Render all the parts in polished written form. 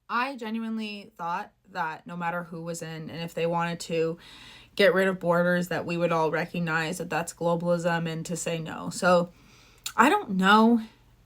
I genuinely thought that no matter who was in, and if they wanted to get rid of borders, that we would all recognize that that's globalism and to say no. So I don't know.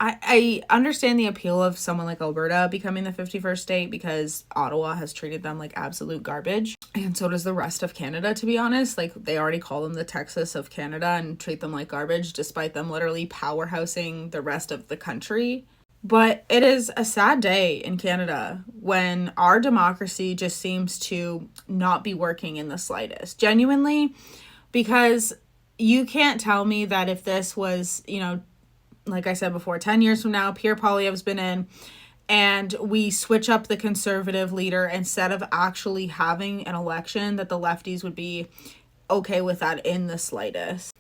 I understand the appeal of someone like Alberta becoming the 51st state because Ottawa has treated them like absolute garbage. And so does the rest of Canada, to be honest. Like, they already call them the Texas of Canada and treat them like garbage, despite them literally powerhousing the rest of the country. But it is a sad day in Canada when our democracy just seems to not be working in the slightest. Genuinely, because you can't tell me that if this was, like I said before, 10 years from now, Pierre Poilievre's been in, and we switch up the conservative leader instead of actually having an election, that the lefties would be okay with that in the slightest.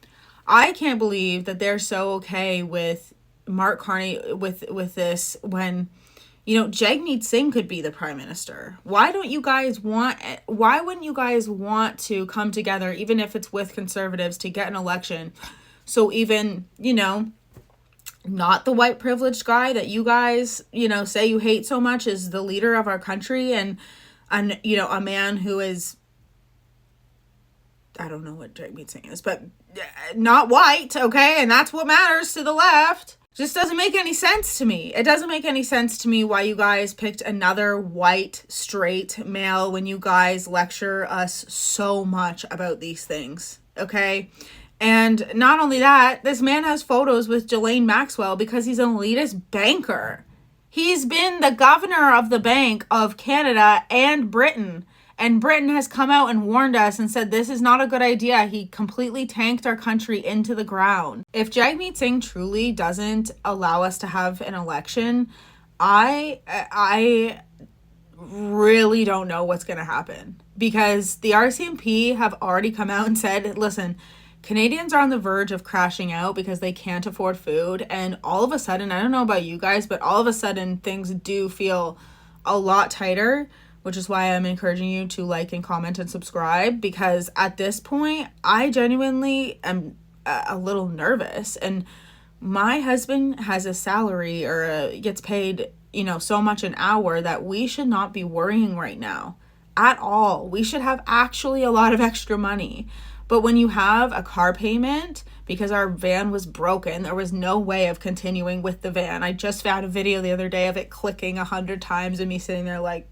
I can't believe that they're so okay with Mark Carney with this when, Jagmeet Singh could be the prime minister. Why wouldn't you guys want to come together, even if it's with conservatives, to get an election? So even, not the white privileged guy that you guys, say you hate so much is the leader of our country, and a man who is, I don't know what Jagmeet Singh is, but not white, okay? And that's what matters to the left. Just doesn't make any sense to me. It doesn't make any sense to me why you guys picked another white, straight male when you guys lecture us so much about these things, okay? And not only that, this man has photos with Ghislaine Maxwell because he's an elitist banker. He's been the governor of the Bank of Canada and Britain. And Britain has come out and warned us and said this is not a good idea. He completely tanked our country into the ground. If Jagmeet Singh truly doesn't allow us to have an election, I really don't know what's going to happen. Because the RCMP have already come out and said, listen, Canadians are on the verge of crashing out because they can't afford food. And all of a sudden, I don't know about you guys, but all of a sudden things do feel a lot tighter, which is why I'm encouraging you to like and comment and subscribe, because at this point, I genuinely am a little nervous. And my husband has a salary or gets paid, so much an hour that we should not be worrying right now at all. We should have actually a lot of extra money. But when you have a car payment, because our van was broken, there was no way of continuing with the van. I just found a video the other day of it clicking 100 times and me sitting there like,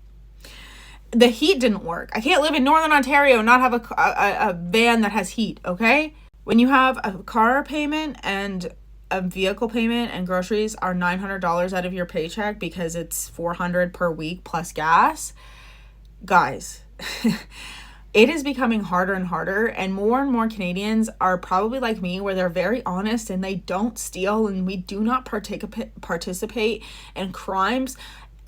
the heat didn't work. I can't live in Northern Ontario and not have a van that has heat, okay? When you have a car payment and a vehicle payment and groceries are $900 out of your paycheck because it's $400 per week plus gas, guys, it is becoming harder and harder, and more Canadians are probably like me, where they're very honest and they don't steal, and we do not participate in crimes,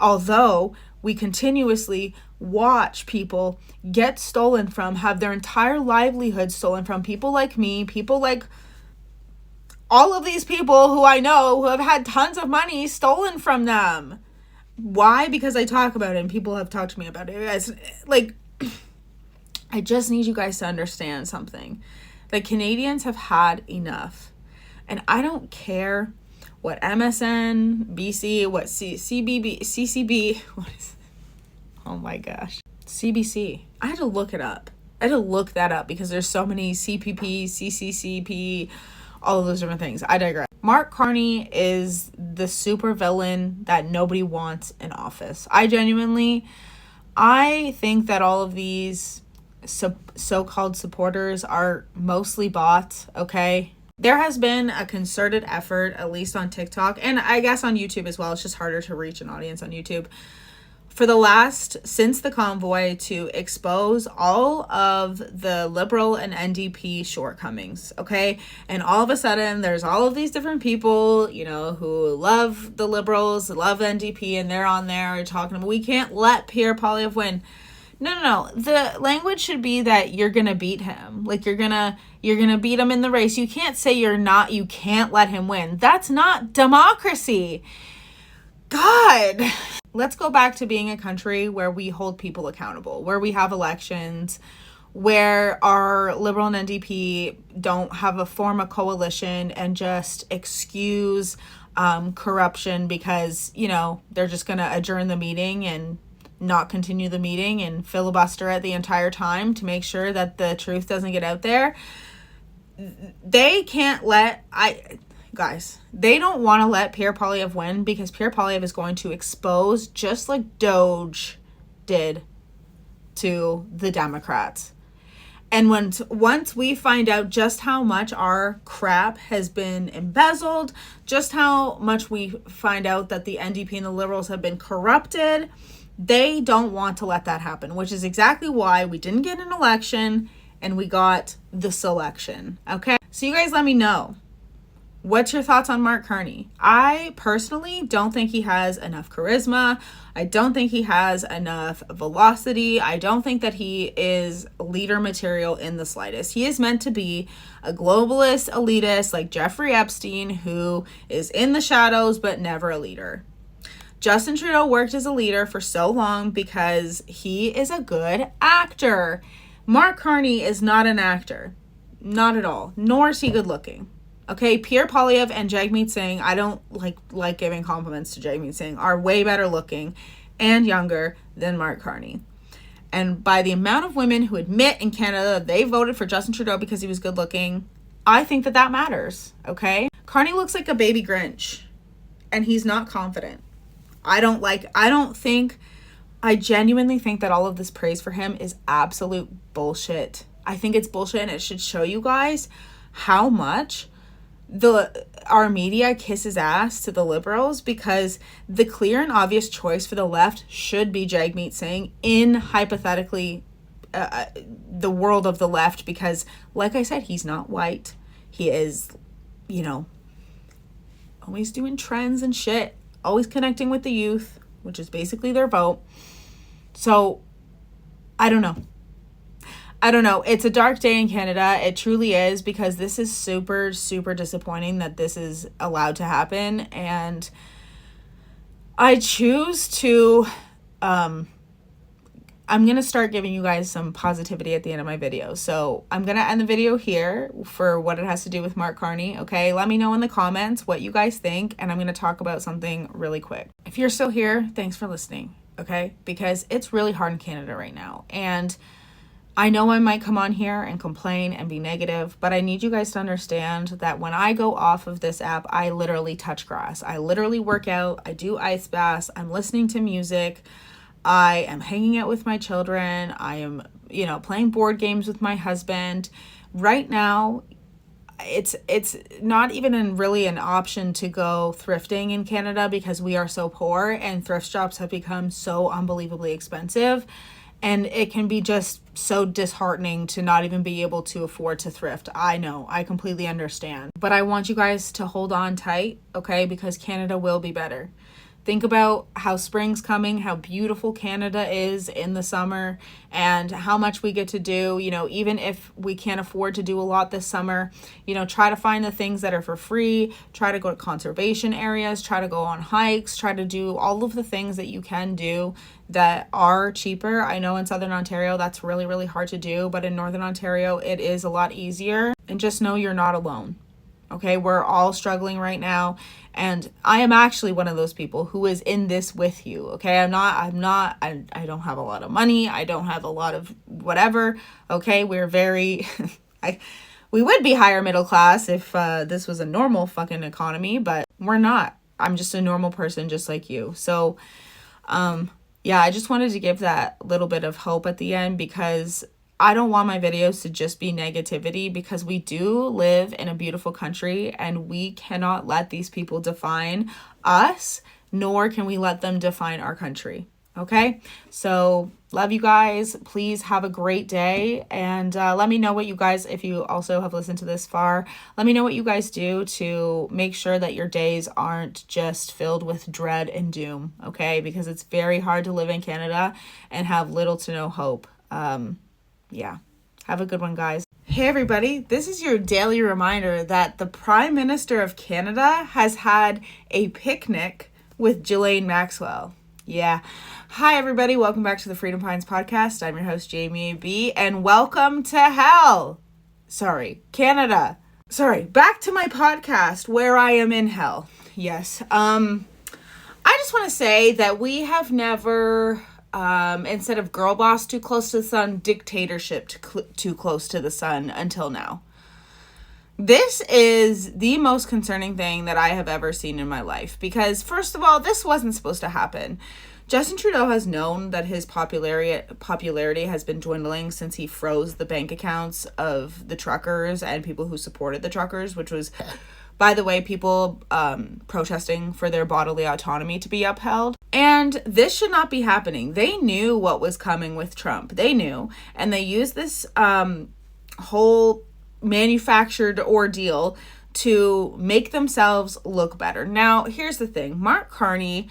although we continuously watch people get stolen from, have their entire livelihood stolen from, people like me, people like all of these people who I know who have had tons of money stolen from them. Why? Because I talk about it and people have talked to me about it. It's like, I just need you guys to understand something. That Canadians have had enough. And I don't care what MSN, BC, what CBB, CCB, what is it? Oh my gosh. CBC. I had to look it up. I had to look that up because there's so many CPP, CCCP, all of those different things. I digress. Mark Carney is the super villain that nobody wants in office. I think that all of these so-called supporters are mostly bots, okay? There has been a concerted effort, at least on TikTok, and I guess on YouTube as well. It's just harder to reach an audience on YouTube. Since the convoy, to expose all of the Liberal and NDP shortcomings, okay? And all of a sudden, there's all of these different people, who love the Liberals, love NDP, and they're on there talking about, we can't let Pierre Poilievre win. No. The language should be that you're going to beat him. Like, you're going to beat him in the race. You can't say you can't let him win. That's not democracy. God. Let's go back to being a country where we hold people accountable, where we have elections, where our Liberal and NDP don't have a form a coalition and just excuse corruption because, you know, they're just going to adjourn the meeting and not continue the meeting and filibuster it the entire time to make sure that the truth doesn't get out there. They can't let, guys, they don't want to let Pierre Poilievre win because Pierre Poilievre is going to expose, just like Doge did to the Democrats. And once we find out just how much our crap has been embezzled, just how much we find out that the NDP and the Liberals have been corrupted, they don't want to let that happen, which is exactly why we didn't get an election and we got the selection. Okay? So you guys let me know. What's your thoughts on Mark Carney? I personally don't think he has enough charisma. I don't think he has enough velocity. I don't think that he is leader material in the slightest. He is meant to be a globalist elitist like Jeffrey Epstein, who is in the shadows but never a leader. Justin Trudeau worked as a leader for so long because he is a good actor. Mark Carney is not an actor. Not at all. Nor is he good looking. Okay, Pierre Poilievre and Jagmeet Singh, I don't like giving compliments to Jagmeet Singh, are way better looking and younger than Mark Carney. And by the amount of women who admit in Canada they voted for Justin Trudeau because he was good looking, I think that matters, okay? Carney looks like a baby Grinch, and he's not confident. I genuinely think that all of this praise for him is absolute bullshit. I think it's bullshit, and it should show you guys how much our media kisses ass to the Liberals, because the clear and obvious choice for the left should be Jagmeet Singh in hypothetically the world of the left, because like I said, he's not white. He is, you know, always doing trends and shit, always connecting with the youth, which is basically their vote. So I don't know. It's a dark day in Canada. It truly is, because this is super, super disappointing that this is allowed to happen. And I choose to, I'm going to start giving you guys some positivity at the end of my video. So I'm going to end the video here for what it has to do with Mark Carney. Okay. Let me know in the comments what you guys think. And I'm going to talk about something really quick. If you're still here, thanks for listening. Okay. Because it's really hard in Canada right now. And I know I might come on here and complain and be negative, but I need you guys to understand that when I go off of this app, I literally touch grass. I literally work out. I do ice baths. I'm listening to music. I am hanging out with my children. I am, playing board games with my husband. Right now, it's not even really an option to go thrifting in Canada because we are so poor and thrift shops have become so unbelievably expensive. And it can be just so disheartening to not even be able to afford to thrift. I know, I completely understand. But I want you guys to hold on tight, okay? Because Canada will be better. Think about how spring's coming, how beautiful Canada is in the summer, and how much we get to do, even if we can't afford to do a lot this summer, try to find the things that are for free, try to go to conservation areas, try to go on hikes, try to do all of the things that you can do that are cheaper. I know in Southern Ontario, that's really, really hard to do, but in Northern Ontario, it is a lot easier. And just know you're not alone. Okay, we're all struggling right now, and I am actually one of those people who is in this with you. Okay, I don't have a lot of money. I don't have a lot of whatever. Okay, we're very, we would be higher middle class if this was a normal fucking economy, but we're not. I'm just a normal person just like you. So, yeah, I just wanted to give that little bit of hope at the end, because I don't want my videos to just be negativity, because we do live in a beautiful country and we cannot let these people define us, nor can we let them define our country. Okay, so love you guys. Please have a great day, and let me know what you guys, if you also have listened to this far, let me know what you guys do to make sure that your days aren't just filled with dread and doom. Okay, because it's very hard to live in Canada and have little to no hope. Yeah, have a good one, guys. Hey everybody, this is your daily reminder that the Prime Minister of Canada has had a picnic with Ghislaine Maxwell. Yeah. Hi, everybody. Welcome back to the Freedom Pines podcast. I'm your host, Jamie B. And welcome to hell. Sorry, Canada. Sorry, back to my podcast where I am in hell. Yes. I just want to say that we have never, instead of girl boss too close to the sun, dictatorship too close to the sun until now. This is the most concerning thing that I have ever seen in my life because, first of all, this wasn't supposed to happen. Justin Trudeau has known that his popularity has been dwindling since he froze the bank accounts of the truckers and people who supported the truckers, which was, by the way, people protesting for their bodily autonomy to be upheld. And this should not be happening. They knew what was coming with Trump. They knew. And they used this whole manufactured ordeal to make themselves look better. Now, here's the thing. Mark Carney,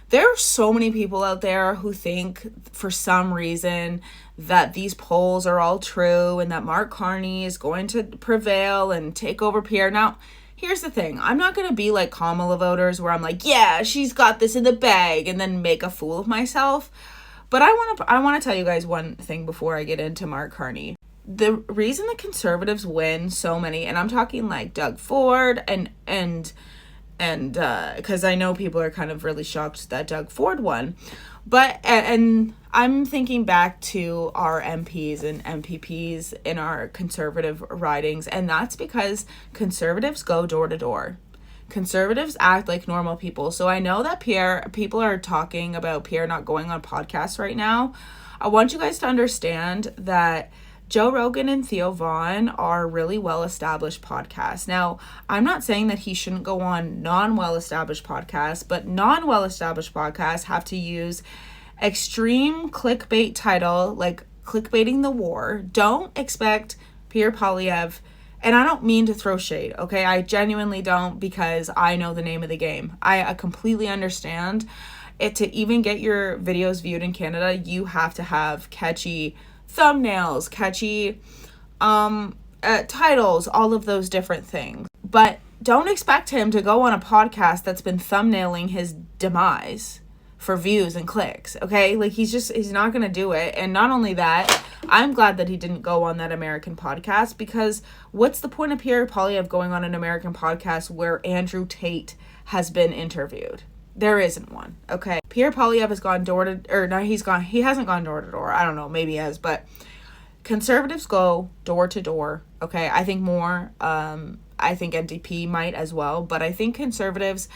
there are so many people out there who think for some reason that these polls are all true and that Mark Carney is going to prevail and take over Pierre. Now, here's the thing. I'm not going to be like Kamala voters where I'm like, yeah, she's got this in the bag and then make a fool of myself. But I want to tell you guys one thing before I get into Mark Carney. The reason the conservatives win so many, and I'm talking like Doug Ford and because I know people are kind of really shocked that Doug Ford won, but and I'm thinking back to our MPs and MPPs in our conservative ridings, and that's because conservatives go door to door. Conservatives act like normal people. So I know that people are talking about Pierre not going on podcasts right now. I want you guys to understand that Joe Rogan and Theo Vaughn are really well-established podcasts. Now, I'm not saying that he shouldn't go on non-well-established podcasts, but non-well-established podcasts have to use extreme clickbait title, like clickbaiting the war. Don't expect Pierre Poilievre, and I don't mean to throw shade, okay? I genuinely don't, because I know the name of the game. I completely understand it. To even get your videos viewed in Canada, you have to have catchy thumbnails, catchy titles, all of those different things. But don't expect him to go on a podcast that's been thumbnailing his demise for views and clicks, okay? Like, he's not going to do it. And not only that, I'm glad that he didn't go on that American podcast, because what's the point of Pierre Poilievre going on an American podcast where Andrew Tate has been interviewed? There isn't one, okay? Pierre Poilievre has gone he hasn't gone door to door. I don't know, maybe he has, but conservatives go door to door, okay? I think more, I think NDP might as well, but I think conservatives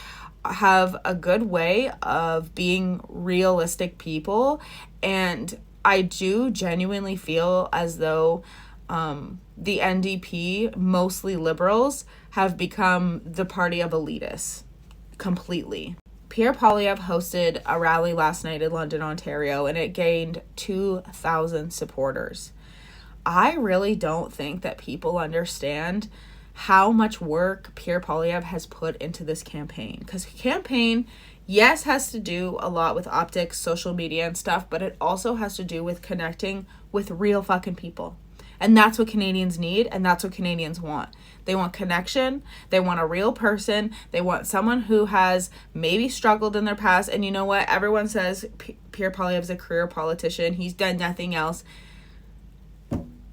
have a good way of being realistic people, and I do genuinely feel as though the NDP, mostly liberals, have become the party of elitists completely. Pierre Poilievre hosted a rally last night in London, Ontario, and it gained 2,000 supporters. I really don't think that people understand how much work Pierre Poilievre has put into this campaign. Because campaign, yes, has to do a lot with optics, social media and stuff, but it also has to do with connecting with real fucking people. And that's what Canadians need, and that's what Canadians want. They want connection. They want a real person. They want someone who has maybe struggled in their past. And you know what? Everyone says Pierre Poilievre is a career politician. He's done nothing else.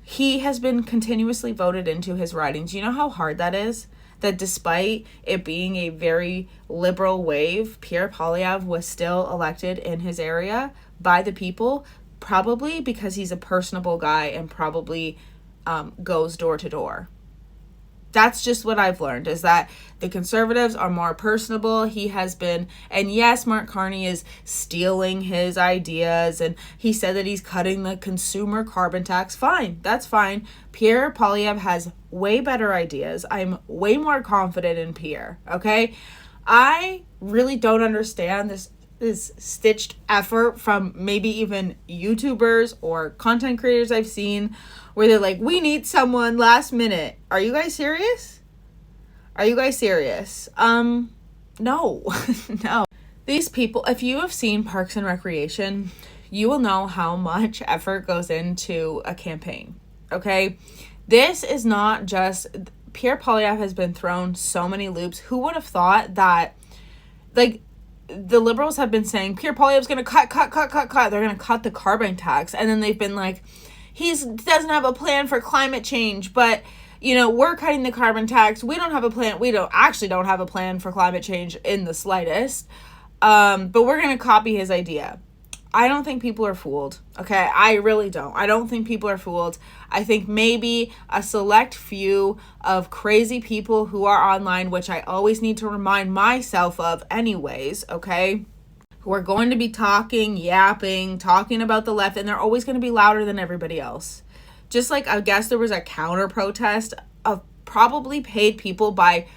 He has been continuously voted into his ridings. You know how hard that is? That despite it being a very liberal wave, Pierre Poilievre was still elected in his area by the people, probably because he's a personable guy and probably goes door to door. That's just what I've learned, is that the conservatives are more personable. He has been, and yes, Mark Carney is stealing his ideas, and he said that he's cutting the consumer carbon tax. Fine, that's fine. Pierre Poilievre has way better ideas. I'm way more confident in Pierre, okay? I really don't understand this stitched effort from maybe even YouTubers or content creators I've seen where they're like, we need someone last minute. Are you guys serious? No. No. These people, if you have seen Parks and Recreation, you will know how much effort goes into a campaign, okay? This is not just, Pierre Poilievre has been thrown so many loops. Who would have thought that, like, the Liberals have been saying Pierre Poilievre's going to cut. They're going to cut the carbon tax. And then they've been like, he doesn't have a plan for climate change, but, you know, we're cutting the carbon tax. We don't have a plan. We don't have a plan for climate change in the slightest. But we're going to copy his idea. I don't think people are fooled. Okay, I really don't. I don't think people are fooled. I think maybe a select few of crazy people who are online, which I always need to remind myself of anyways, okay, who are going to be yapping, talking about the left, and they're always going to be louder than everybody else. Just like, I guess there was a counter protest of probably paid people by,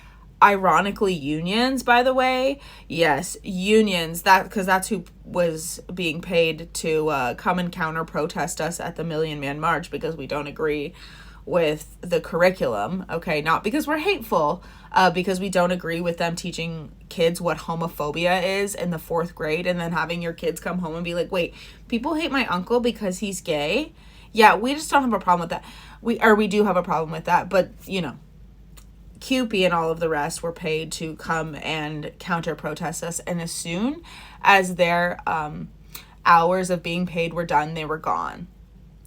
ironically, unions, by the way. Yes, unions, because that's who was being paid to come and counter protest us at the Million Man March because we don't agree with the curriculum, okay? Not because we're hateful, because we don't agree with them teaching kids what homophobia is in the 4th grade, and then having your kids come home and be like, wait, people hate my uncle because he's gay? Yeah, we just don't have a problem with that. We do have a problem with that, but, you know, CUPE and all of the rest were paid to come and counter protest us, and as soon as their hours of being paid were done, they were gone.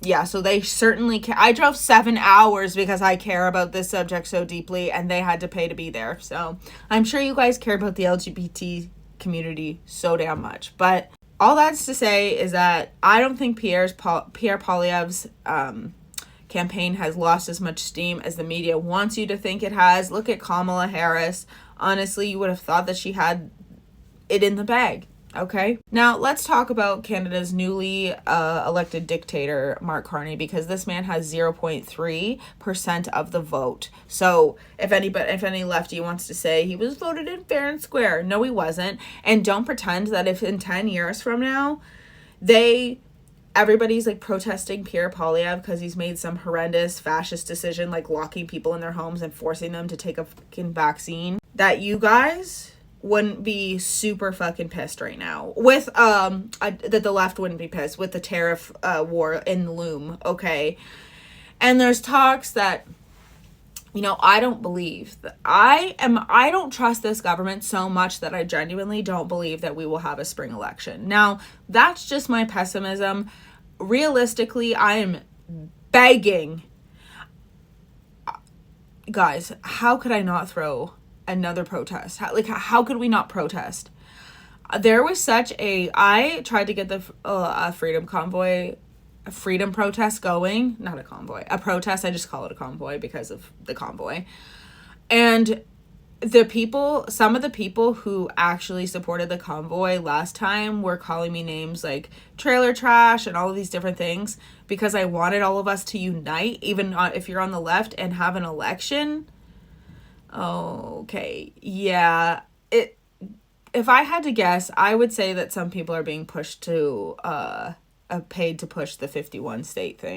Yeah, so they certainly I drove 7 hours because I care about this subject so deeply, and they had to pay to be there. So I'm sure you guys care about the LGBT community so damn much. But all that's to say is that I don't think Pierre Poilievre's campaign has lost as much steam as the media wants you to think it has. Look at Kamala Harris. Honestly, you would have thought that she had it in the bag. Okay, now let's talk about Canada's newly elected dictator, Mark Carney, because this man has 0.3% of the vote. So if any lefty wants to say he was voted in fair and square, no, he wasn't. And don't pretend that if in 10 years from now, everybody's like protesting Pierre Poilievre because he's made some horrendous fascist decision, like locking people in their homes and forcing them to take a fucking vaccine, that you guys wouldn't be super fucking pissed right now with that the left wouldn't be pissed with the tariff war in the loom, okay? And there's talks that, you know, I don't trust this government so much that I genuinely don't believe that we will have a spring election. Now, that's just my pessimism. Realistically, I am begging, guys, how could I not throw another protest? How could we not protest? There was I tried to get the freedom protest going, not a convoy, a protest. I just call it a convoy because of the convoy. And some of the people who actually supported the convoy last time were calling me names like trailer trash and all of these different things because I wanted all of us to unite, even if you're on the left, and have an election. Okay, yeah. If I had to guess, I would say that some people are being pushed to paid to push the 51 state thing.